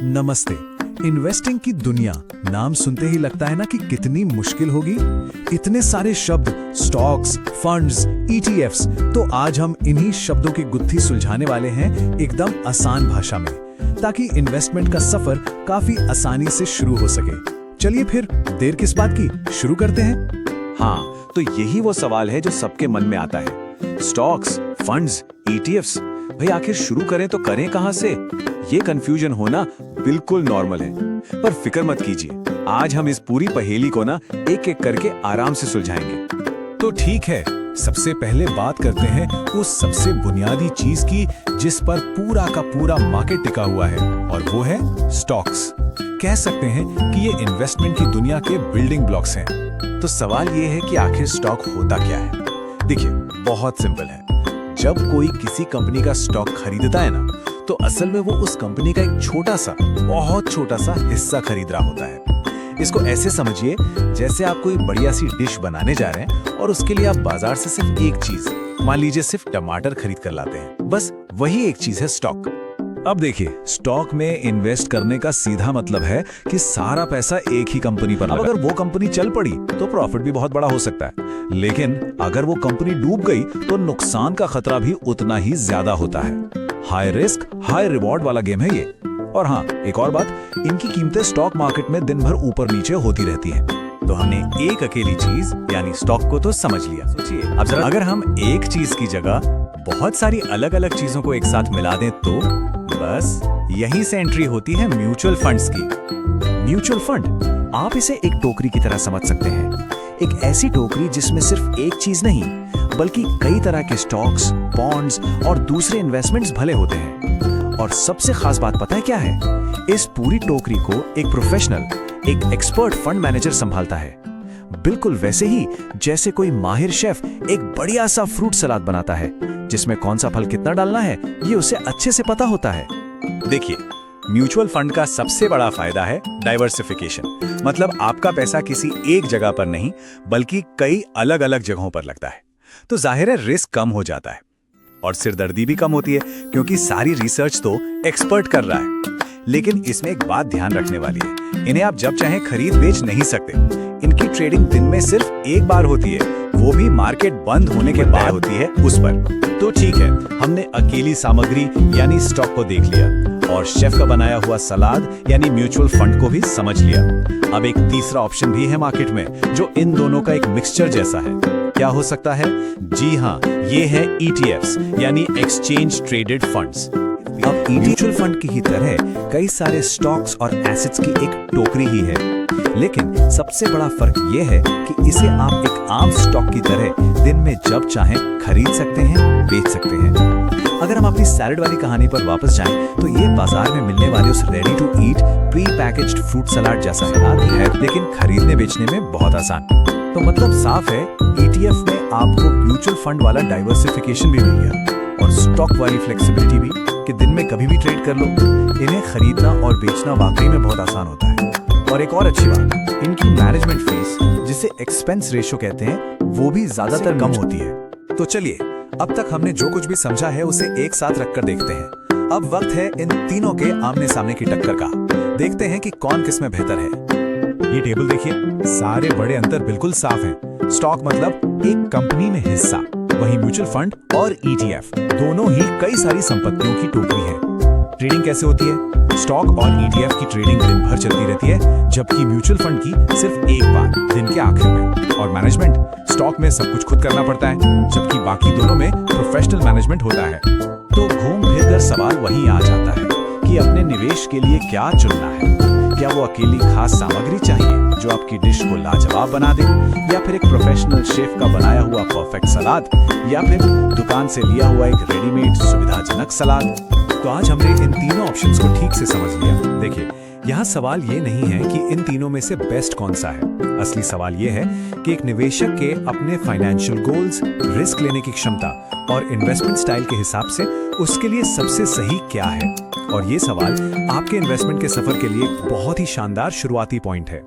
नमस्ते। इन्वेस्टिंग की दुनिया नाम सुनते ही लगता है ना कि कितनी मुश्किल होगी। इतने सारे शब्द, स्टॉक्स, फंड्स, ईटीएफ्स। तो आज हम इन्हीं शब्दों की गुत्थी सुलझाने वाले हैं एकदम आसान भाषा में, ताकि इन्वेस्टमेंट का सफर काफी आसानी से शुरू हो सके। चलिए फिर देर किस बात की, शुरू करते हैं। हाँ, तो यही वो सवाल है जो सबके मन में आता है। स्टॉक्स, फंड्स, ईटीएफ्स, भाई आखिर शुरू करें तो करें कहां से? ये कंफ्यूजन होना बिल्कुल नॉर्मल है। पर फिक्र मत कीजिए, आज हम इस पूरी पहेली को ना एक एक करके आराम से सुलझाएंगे। तो ठीक है, सबसे पहले बात करते हैं उस सबसे बुनियादी चीज की जिस पर पूरा का पूरा मार्केट टिका हुआ है, और वो है स्टॉक्स। कह सकते हैं कि ये इन्वेस्टमेंट की दुनिया के बिल्डिंग ब्लॉक्स हैं। तो सवाल ये है कि आखिर स्टॉक होता क्या है? देखिए, बहुत सिंपल है। जब कोई किसी कंपनी का स्टॉक खरीदता है ना, तो असल में वो उस कंपनी का एक छोटा सा, बहुत छोटा सा हिस्सा खरीद रहा होता है। इसको ऐसे समझिए जैसे आप कोई बढ़िया सी डिश बनाने जा रहे हैं और उसके लिए आप बाजार से सिर्फ एक चीज, मान लीजिए सिर्फ टमाटर खरीद कर लाते हैं। बस वही एक चीज है स्टॉक। अब देखिए, स्टॉक में इन्वेस्ट करने का सीधा मतलब है कि सारा पैसा एक ही कंपनी पर लगा। अब अगर वो कंपनी चल पड़ी तो प्रॉफिट भी बहुत बड़ा हो सकता है, लेकिन अगर वो कंपनी डूब गई तो नुकसान का खतरा भी उतना ही ज्यादा होता है। हाई रिस्क हाई रिवॉर्ड वाला गेम है ये। और हाँ, एक और बात, इनकी कीमतें स्टॉक मार्केट में दिन भर ऊपर नीचे होती रहती हैं। तो हमने एक अकेली चीज यानी स्टॉक को तो समझ लिया। सोचिए अब जरा, अगर हम एक चीज की जगह बहुत सारी अलग अलग चीजों को एक साथ मिला दें तो बस यहीं से एंट्री होती है म्यूचुअल फंड्स की। म्यूचुअल फंड, आप इसे एक टोकरी की तरह समझ सकते हैं। एक ऐसी टोकरी जिसमें सिर्फ एक चीज नहीं, बल्कि कई तरह के स्टॉक्स, बॉन्ड्स और दूसरे इन्वेस्टमेंट्स भले होते हैं। और सबसे खास बात पता है क्या है? इस पूरी टोकरी को एक प्रोफेशनल, एक एक्सपर्ट फंड मैनेजर संभालता है। बिल्कुल वैसे ही जैसे कोई माहिर शेफ एक बढ़िया सा फ्रूट सलाद बनाता है, जिसमें कौन सा फल कितना डालना है ये उसे अच्छे से पता होता है। देखिए, म्यूचुअल फंड का सबसे बड़ा फायदा है डाइवर्सिफिकेशन। मतलब आपका पैसा किसी एक जगह पर नहीं, बल्कि कई अलग अलग जगहों पर लगता है। तो जाहिर है रिस्क कम हो जाता है और सिरदर्दी भी कम होती है, क्योंकि सारी रिसर्च तो एक्सपर्ट कर रहा है। लेकिन इसमें एक बात ध्यान रखने वाली है, इन्हें आप जब चाहें खरीद बेच नहीं सकते। इनकी ट्रेडिंग दिन में सिर्फ एक बार होती है, वो भी मार्केट बंद होने के बाद होती है उस पर। तो ठीक है, हमने अकेली सामग्री यानी स्टॉक को देख लिया और शेफ का बनाया हुआ सलाद यानी म्यूचुअल फंड को भी समझ लिया। अब एक तीसरा ऑप्शन भी है मार्केट में, जो इन दोनों का एक मिक्सचर जैसा है। क्या हो सकता है? जी हाँ, ये है ईटीएफ्स यानी एक्सचेंज ट्रेडेड फंड्स। अब म्यूचुअल फंड की ही तरह कई सारे स्टॉक्स और एसेट्स की एक टोकरी ही है, लेकिन सबसे बड़ा फर्क ये है कि इसे आप एक आम स्टॉक की तरह दिन में जब चाहें खरीद सकते हैं, बेच सकते हैं। अगर हम अपनी सैलेड वाली कहानी पर वापस जाएं, तो ये बाजार में मिलने वाले उस ready to eat pre packaged fruit salad जैसा है, लेकिन खरीदने बेचने में बहुत आसान। तो मतलब साफ है, ईटीएफ में आपको म्यूचुअल फंड वाला डाइवर्सिफिकेशन भी मिल गया और स्टॉक वाली फ्लेक्सिबिलिटी भी, कि दिन में कभी भी ट्रेड कर लो। इन्हें खरीदना और बेचना वाकई में बहुत आसान होता है। और एक और अच्छी बात, इनकी मैनेजमेंट फीस, जिसे एक्सपेंस रेशो कहते हैं, वो भी ज्यादातर कम होती है। तो चलिए, अब तक हमने जो कुछ भी समझा है उसे एक साथ रखकर देखते हैं। अब वक्त है इन तीनों के आमने सामने की टक्कर का। देखते हैं कि कौन किसमें बेहतर है। ये टेबल देखिए, सारे बड़े अंतर बिल्कुल साफ हैं। स्टॉक मतलब एक कंपनी में हिस्सा, वहीं म्यूचुअल फंड और ईटीएफ दोनों ही कई सारी संपत्तियों की टोकरी है। ट्रेडिंग कैसे होती है? स्टॉक और ईटीएफ की ट्रेडिंग दिन भर चलती रहती है, जबकि म्यूचुअल फंड की सिर्फ एक बार, दिन के आखिर में। और मैनेजमेंट, स्टॉक में सब कुछ खुद करना पड़ता है, जबकि बाकी दोनों में प्रोफेशनल मैनेजमेंट होता है। तो घूम फिर कर सवाल वहीं आ जाता है कि अपने निवेश के लिए क्या चुनना है। क्या वो अकेली खास सामग्री चाहिए जो आपकी डिश को लाजवाब बना दे, या फिर एक प्रोफेशनल शेफ का बनाया हुआ परफेक्ट सलाद, या फिर दुकान से लिया हुआ एक रेडीमेड सुविधाजनक सलाद? तो आज हमने इन तीनों ऑप्शंस को ठीक से समझ लिया। देखिए, यहाँ सवाल ये नहीं है कि इन तीनों में से बेस्ट कौन सा है। असली सवाल ये है कि एक निवेशक के अपने फाइनेंशियल गोल्स, रिस्क लेने की क्षमता और इन्वेस्टमेंट स्टाइल के हिसाब से उसके लिए सबसे सही क्या है। और ये सवाल आपके इन्वेस्टमेंट के सफर के लिए बहुत ही शानदार शुरुआती पॉइंट है।